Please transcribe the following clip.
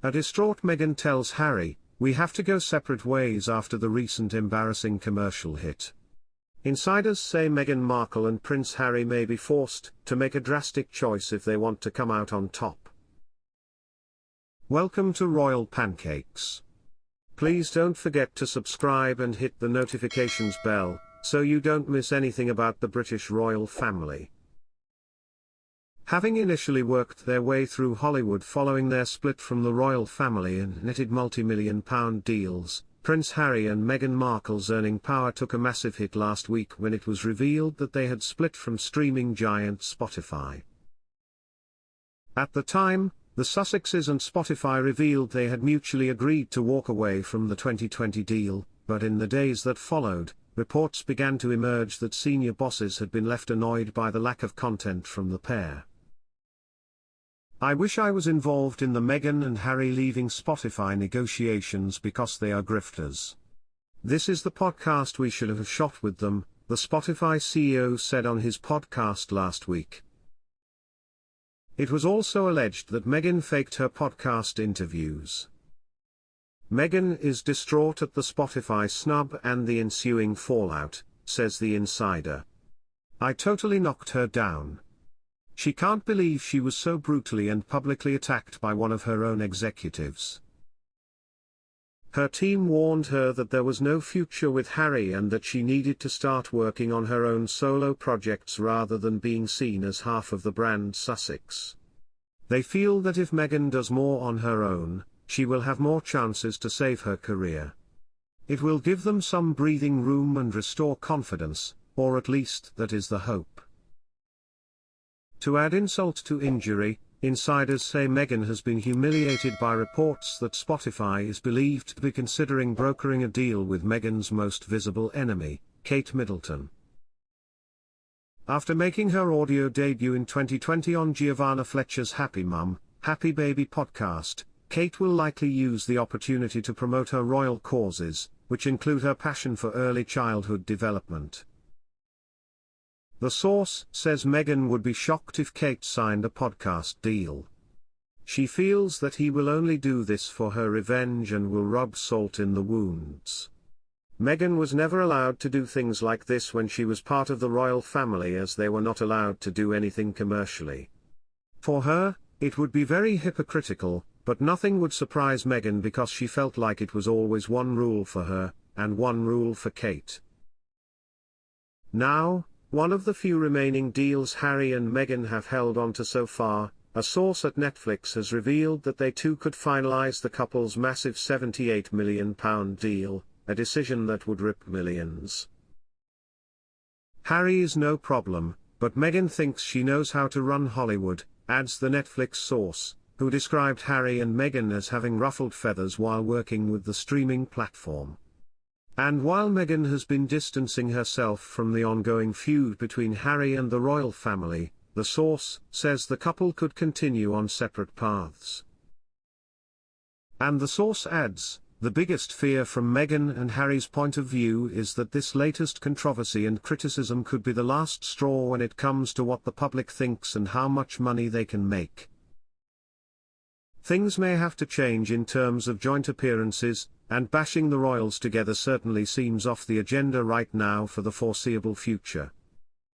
A distraught Meghan tells Harry, "We have to go separate ways" after the recent embarrassing commercial hit. Insiders say Meghan Markle and Prince Harry may be forced to make a drastic choice if they want to come out on top. Welcome to Royal Pancakes. Please don't forget to subscribe and hit the notifications bell, so you don't miss anything about the British royal family. Having initially worked their way through Hollywood following their split from the royal family and netted multi-million-pound deals, Prince Harry and Meghan Markle's earning power took a massive hit last week when it was revealed that they had split from streaming giant Spotify. At the time, the Sussexes and Spotify revealed they had mutually agreed to walk away from the 2020 deal, but in the days that followed, reports began to emerge that senior bosses had been left annoyed by the lack of content from the pair. "I wish I was involved in the Meghan and Harry leaving Spotify negotiations because they are grifters. This is the podcast we should have shot with them," the Spotify CEO said on his podcast last week. It was also alleged that Meghan faked her podcast interviews. Meghan is distraught at the Spotify snub and the ensuing fallout, says the insider. "I totally knocked her down. She can't believe she was so brutally and publicly attacked by one of her own executives. Her team warned her that there was no future with Harry and that she needed to start working on her own solo projects rather than being seen as half of the brand Sussex. They feel that if Meghan does more on her own, she will have more chances to save her career. It will give them some breathing room and restore confidence, or at least that is the hope." To add insult to injury, insiders say Meghan has been humiliated by reports that Spotify is believed to be considering brokering a deal with Meghan's most visible enemy, Kate Middleton. After making her audio debut in 2020 on Giovanna Fletcher's Happy Mum, Happy Baby podcast, Kate will likely use the opportunity to promote her royal causes, which include her passion for early childhood development. The source says Meghan would be shocked if Kate signed a podcast deal. She feels that he will only do this for her revenge and will rub salt in the wounds. Meghan was never allowed to do things like this when she was part of the royal family, as they were not allowed to do anything commercially. For her, it would be very hypocritical, but nothing would surprise Meghan because she felt like it was always one rule for her, and one rule for Kate. Now, one of the few remaining deals Harry and Meghan have held on to so far, a source at Netflix has revealed that they too could finalize the couple's massive £78 million deal, a decision that would rip millions. "Harry is no problem, but Meghan thinks she knows how to run Hollywood," adds the Netflix source, who described Harry and Meghan as having ruffled feathers while working with the streaming platform. And while Meghan has been distancing herself from the ongoing feud between Harry and the royal family, the source says the couple could continue on separate paths. And the source adds, "The biggest fear from Meghan and Harry's point of view is that this latest controversy and criticism could be the last straw when it comes to what the public thinks and how much money they can make. Things may have to change in terms of joint appearances, and bashing the royals together certainly seems off the agenda right now for the foreseeable future."